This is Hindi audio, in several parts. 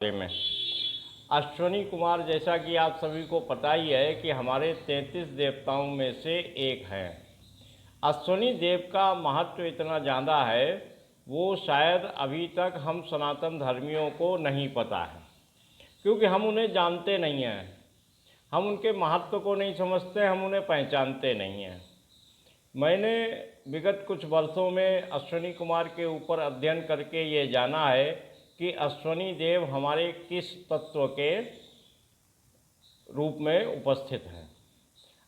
में अश्वनी कुमार, जैसा कि आप सभी को पता ही है कि हमारे 33 देवताओं में से एक हैं। अश्वनी देव का महत्व इतना ज़्यादा है, वो शायद अभी तक हम सनातन धर्मियों को नहीं पता है, क्योंकि हम उन्हें जानते नहीं हैं, हम उनके महत्व को नहीं समझते, हम उन्हें पहचानते नहीं हैं। मैंने विगत कुछ वर्षों में अश्वनी कुमार के ऊपर अध्ययन करके ये जाना है कि अश्वनी देव हमारे किस तत्व के रूप में उपस्थित हैं।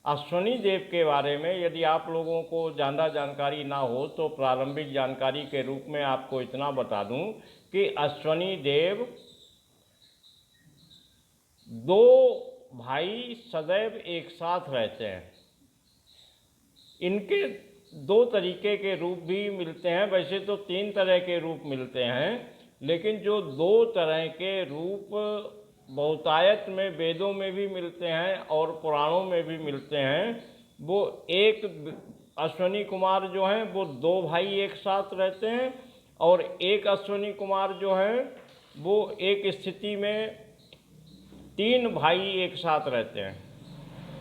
अश्वनी देव के बारे में यदि आप लोगों को ज़्यादा जानकारी ना हो तो प्रारंभिक जानकारी के रूप में आपको इतना बता दूं कि अश्वनी देव दो भाई सदैव एक साथ रहते हैं। इनके दो तरीके के रूप भी मिलते हैं, वैसे तो 3 तरह के रूप मिलते हैं, लेकिन जो 2 तरह के रूप बहुतायत में वेदों में भी मिलते हैं और पुराणों में भी मिलते हैं, वो एक अश्वनी कुमार जो हैं वो 2 भाई एक साथ रहते हैं, और एक अश्वनी कुमार जो हैं वो एक स्थिति में 3 भाई एक साथ रहते हैं।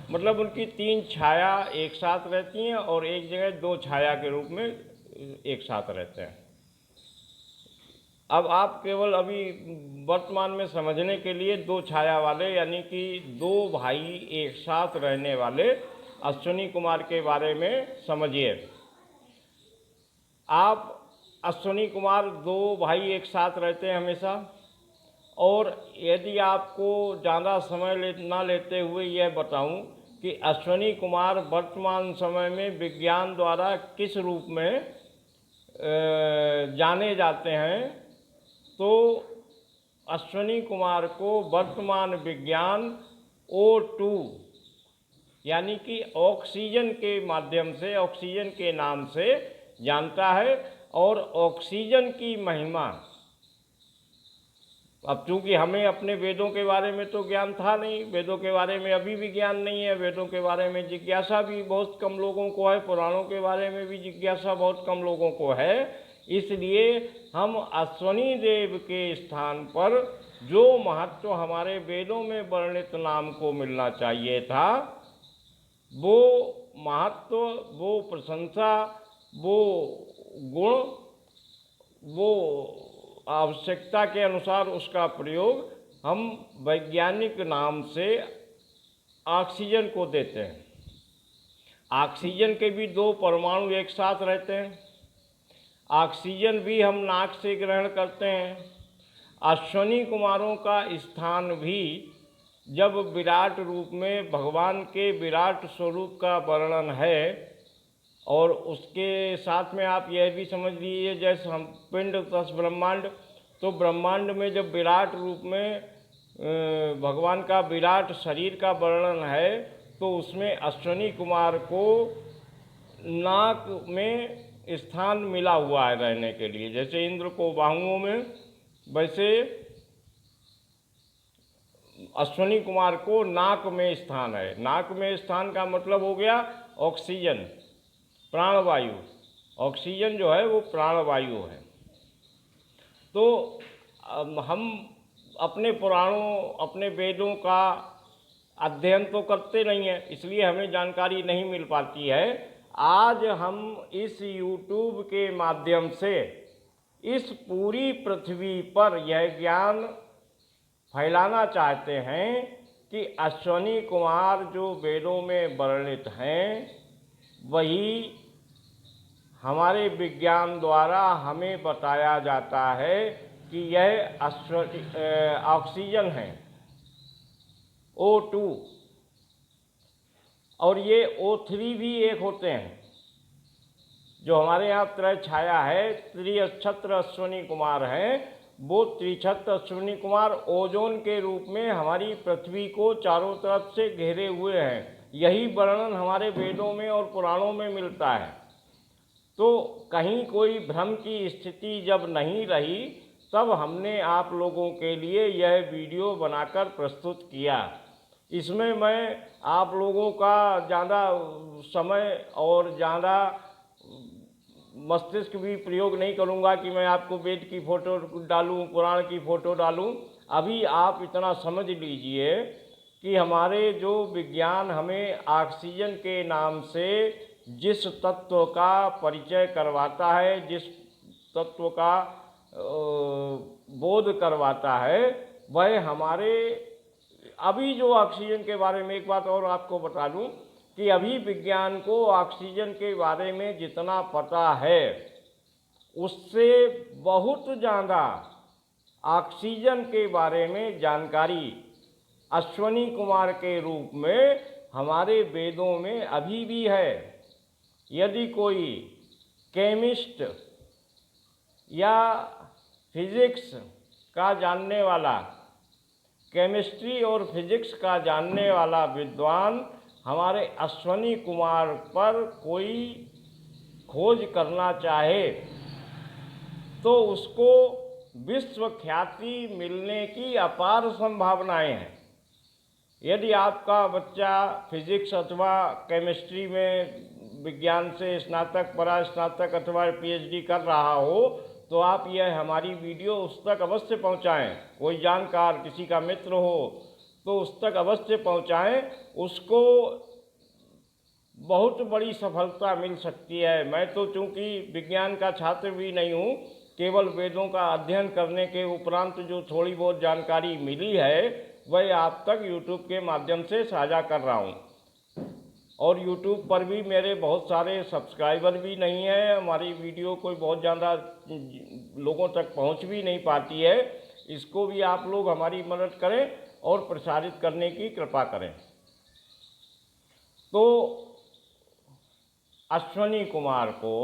मतलब उनकी 3 छाया एक साथ रहती हैं और एक जगह 2 छाया के रूप में एक साथ रहते हैं। अब आप केवल अभी वर्तमान में समझने के लिए 2 छाया वाले यानी कि 2 भाई एक साथ रहने वाले अश्वनी कुमार के बारे में समझिए। आप अश्वनी कुमार 2 भाई एक साथ रहते हैं हमेशा, और यदि आपको ज़्यादा समय ना लेते हुए यह बताऊं कि अश्वनी कुमार वर्तमान समय में विज्ञान द्वारा किस रूप में जाने जाते हैं, तो अश्वनी कुमार को वर्तमान विज्ञान O2 यानी कि ऑक्सीजन के माध्यम से, ऑक्सीजन के नाम से जानता है। और ऑक्सीजन की महिमा, अब चूँकि हमें अपने वेदों के बारे में तो ज्ञान था नहीं, वेदों के बारे में अभी भी ज्ञान नहीं है, वेदों के बारे में जिज्ञासा भी बहुत कम लोगों को है, पुराणों के बारे में भी जिज्ञासा बहुत कम लोगों को है। इसलिए हम अश्वनी देव के स्थान पर जो महत्व हमारे वेदों में वर्णित नाम को मिलना चाहिए था, वो महत्व, वो प्रशंसा, वो गुण, वो आवश्यकता के अनुसार उसका प्रयोग हम वैज्ञानिक नाम से ऑक्सीजन को देते हैं। ऑक्सीजन के भी 2 परमाणु एक साथ रहते हैं। ऑक्सीजन भी हम नाक से ग्रहण करते हैं। अश्वनी कुमारों का स्थान भी जब विराट रूप में भगवान के विराट स्वरूप का वर्णन है, और उसके साथ में आप यह भी समझ लीजिए जैसे हम पिंड तस ब्रह्मांड, तो ब्रह्मांड में जब विराट रूप में भगवान का विराट शरीर का वर्णन है, तो उसमें अश्वनी कुमार को नाक में स्थान मिला हुआ है रहने के लिए। जैसे इंद्र को बाहुओं में, वैसे अश्वनी कुमार को नाक में स्थान है। नाक में स्थान का मतलब हो गया ऑक्सीजन, प्राणवायु। ऑक्सीजन जो है वो प्राणवायु है। तो हम अपने पुराणों, अपने वेदों का अध्ययन तो करते नहीं हैं, इसलिए हमें जानकारी नहीं मिल पाती है। आज हम इस YouTube के माध्यम से इस पूरी पृथ्वी पर यह ज्ञान फैलाना चाहते हैं कि अश्वनी कुमार जो वेदों में वर्णित हैं, वही हमारे विज्ञान द्वारा हमें बताया जाता है कि यह ऑक्सीजन है, O2, और ये O3 भी एक होते हैं। जो हमारे यहाँ त्रय छाया है, त्रिनक्षत्र अश्वनी कुमार हैं, वो त्रिछत्र अश्वनी कुमार ओजोन के रूप में हमारी पृथ्वी को चारों तरफ से घेरे हुए हैं। यही वर्णन हमारे वेदों में और पुराणों में मिलता है। तो कहीं कोई भ्रम की स्थिति जब नहीं रही, तब हमने आप लोगों के लिए यह वीडियो बनाकर प्रस्तुत किया। इसमें मैं आप लोगों का ज़्यादा समय और ज़्यादा मस्तिष्क भी प्रयोग नहीं करूंगा कि मैं आपको वेद की फ़ोटो डालूं, पुराण की फ़ोटो डालूं। अभी आप इतना समझ लीजिए कि हमारे जो विज्ञान हमें ऑक्सीजन के नाम से जिस तत्व का परिचय करवाता है, जिस तत्व का बोध करवाता है, वह हमारे अभी जो ऑक्सीजन के बारे में एक बात और आपको बता दूं कि अभी विज्ञान को ऑक्सीजन के बारे में जितना पता है उससे बहुत ज़्यादा ऑक्सीजन के बारे में जानकारी अश्वनी कुमार के रूप में हमारे वेदों में अभी भी है। यदि कोई केमिस्ट या फिजिक्स का जानने वाला, केमिस्ट्री और फिजिक्स का जानने वाला विद्वान हमारे अश्वनी कुमार पर कोई खोज करना चाहे तो उसको विश्व ख्याति मिलने की अपार संभावनाएं हैं। यदि आपका बच्चा फिजिक्स अथवा केमिस्ट्री में विज्ञान से स्नातक, परास्नातक अथवा पीएचडी कर रहा हो तो आप यह हमारी वीडियो उस तक अवश्य पहुंचाएं। कोई जानकार, किसी का मित्र हो तो उस तक अवश्य पहुंचाएं, उसको बहुत बड़ी सफलता मिल सकती है। मैं तो चूँकि विज्ञान का छात्र भी नहीं हूँ, केवल वेदों का अध्ययन करने के उपरांत जो थोड़ी बहुत जानकारी मिली है वह आप तक YouTube के माध्यम से साझा कर रहा हूँ। और YouTube पर भी मेरे बहुत सारे सब्सक्राइबर भी नहीं है, हमारी वीडियो कोई बहुत ज़्यादा लोगों तक पहुँच भी नहीं पाती है। इसको भी आप लोग हमारी मदद करें और प्रसारित करने की कृपा करें। तो अश्वनी कुमार को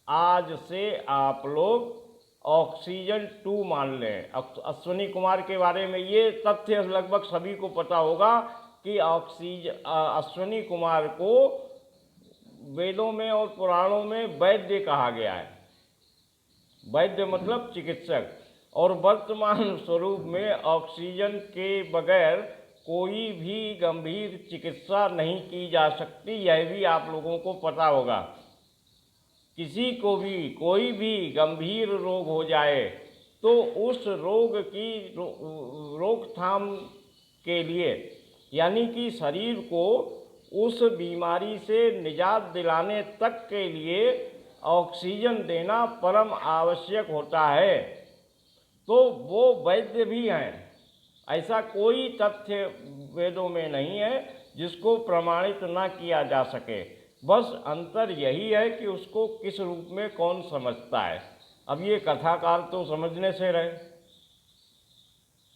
आज से आप लोग ऑक्सीजन 2 मान लें। अश्वनी कुमार के बारे में ये तथ्य लगभग सभी को पता होगा कि अश्वनी कुमार को वेदों में और पुराणों में वैद्य कहा गया है। वैद्य मतलब चिकित्सक। और वर्तमान स्वरूप में ऑक्सीजन के बगैर कोई भी गंभीर चिकित्सा नहीं की जा सकती, यह भी आप लोगों को पता होगा। किसी को भी कोई भी गंभीर रोग हो जाए तो उस रोग की रोकथाम के लिए, यानी कि शरीर को उस बीमारी से निजात दिलाने तक के लिए ऑक्सीजन देना परम आवश्यक होता है। तो वो वैद्य भी हैं। ऐसा कोई तथ्य वेदों में नहीं है जिसको प्रमाणित ना किया जा सके। बस अंतर यही है कि उसको किस रूप में कौन समझता है। अब ये कथाकार तो समझने से रहे,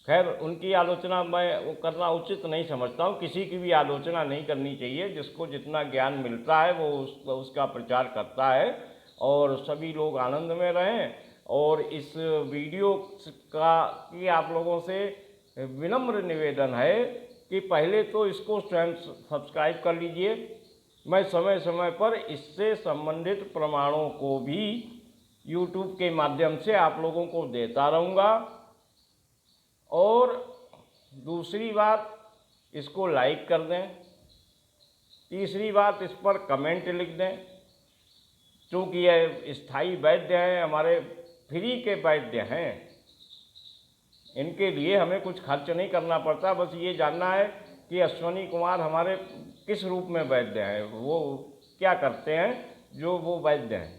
खैर उनकी आलोचना मैं करना उचित नहीं समझता हूँ। किसी की भी आलोचना नहीं करनी चाहिए। जिसको जितना ज्ञान मिलता है वो उसका प्रचार करता है और सभी लोग आनंद में रहें। और इस वीडियो की आप लोगों से विनम्र निवेदन है कि पहले तो इसको स्वयं सब्सक्राइब कर लीजिए। मैं समय समय पर इससे संबंधित प्रमाणों को भी YouTube के माध्यम से आप लोगों को देता रहूँगा। और दूसरी बात, इसको लाइक कर दें। तीसरी बात, इस पर कमेंट लिख दें। क्योंकि यह स्थायी वैद्य हैं, हमारे फ्री के वैद्य हैं, इनके लिए हमें कुछ खर्च नहीं करना पड़ता। बस ये जानना है कि अश्वनी कुमार हमारे किस रूप में वैद्य हैं, वो क्या करते हैं जो वो वैद्य हैं।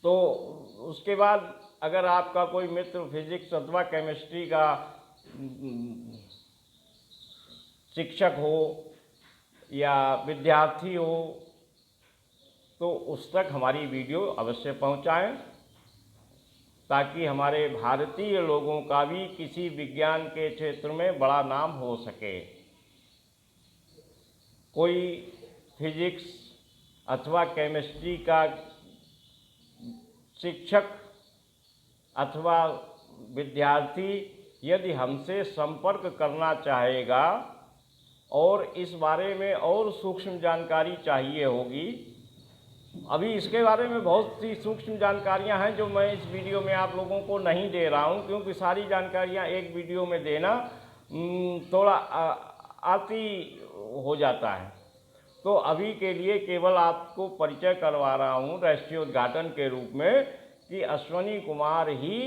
तो उसके बाद अगर आपका कोई मित्र फिजिक्स अथवा केमिस्ट्री का शिक्षक हो या विद्यार्थी हो तो उस तक हमारी वीडियो अवश्य पहुंचाएं, ताकि हमारे भारतीय लोगों का भी किसी विज्ञान के क्षेत्र में बड़ा नाम हो सके। कोई फिजिक्स अथवा केमिस्ट्री का शिक्षक अथवा विद्यार्थी यदि हमसे संपर्क करना चाहेगा और इस बारे में और सूक्ष्म जानकारी चाहिए होगी, अभी इसके बारे में बहुत सी सूक्ष्म जानकारियां हैं जो मैं इस वीडियो में आप लोगों को नहीं दे रहा हूं, क्योंकि सारी जानकारियां एक वीडियो में देना थोड़ा आती हो जाता है। तो अभी के लिए केवल आपको परिचय करवा रहा हूं रहस्योद्घाटन के रूप में कि अश्वनी कुमार ही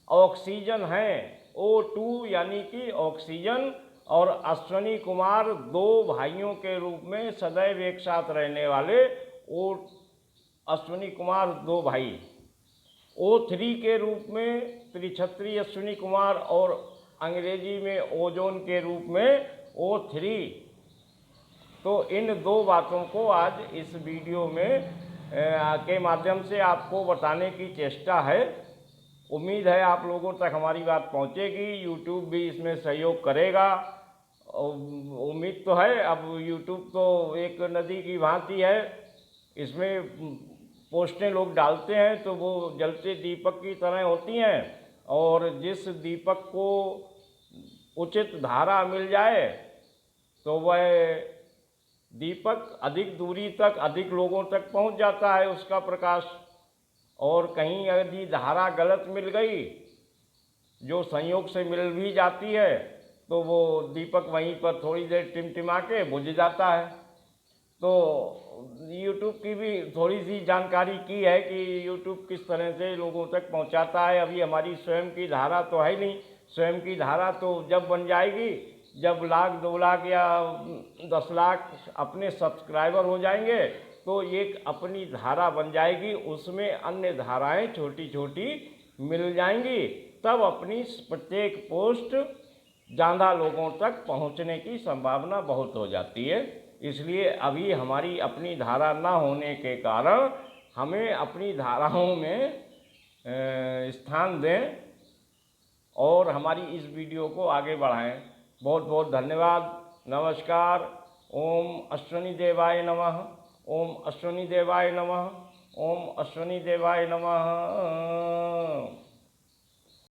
ऑक्सीजन हैं, O2 यानी कि ऑक्सीजन, और अश्वनी कुमार दो भाइयों के रूप में सदैव एक साथ रहने वाले ओ अश्वनी कुमार दो भाई। O3 के रूप में त्रिछत्री अश्विनी कुमार, और अंग्रेजी में ओजोन के रूप में O3। तो इन दो बातों को आज इस वीडियो में के माध्यम से आपको बताने की चेष्टा है। उम्मीद है आप लोगों तक हमारी बात पहुंचेगी, यूट्यूब भी इसमें सहयोग करेगा। उम्मीद तो है। अब यूट्यूब तो एक नदी की भांति है, इसमें पोस्टें लोग डालते हैं तो वो जलते दीपक की तरह होती हैं, और जिस दीपक को उचित धारा मिल जाए तो वह दीपक अधिक दूरी तक, अधिक लोगों तक पहुंच जाता है उसका प्रकाश। और कहीं यदि धारा गलत मिल गई, जो संयोग से मिल भी जाती है, तो वो दीपक वहीं पर थोड़ी देर टिमटिमा के बुझ जाता है। तो यूट्यूब की भी थोड़ी सी जानकारी की है कि यूट्यूब किस तरह से लोगों तक पहुंचाता है। अभी हमारी स्वयं की धारा तो है नहीं। स्वयं की धारा तो जब बन जाएगी, जब 1,00,000, 2,00,000 या 10 लाख अपने सब्सक्राइबर हो जाएंगे, तो एक अपनी धारा बन जाएगी, उसमें अन्य धाराएं छोटी छोटी मिल जाएंगी। तब अपनी प्रत्येक पोस्ट ज़्यादा लोगों तक पहुंचने की संभावना बहुत हो जाती है। इसलिए अभी हमारी अपनी धारा ना होने के कारण हमें अपनी धाराओं में स्थान दें और हमारी इस वीडियो को आगे बढ़ाएं। बहुत बहुत धन्यवाद। नमस्कार। ओम अश्वनी देवाय नमः। ओम अश्वनी देवाय नमः। ओम अश्वनी देवाय नमः।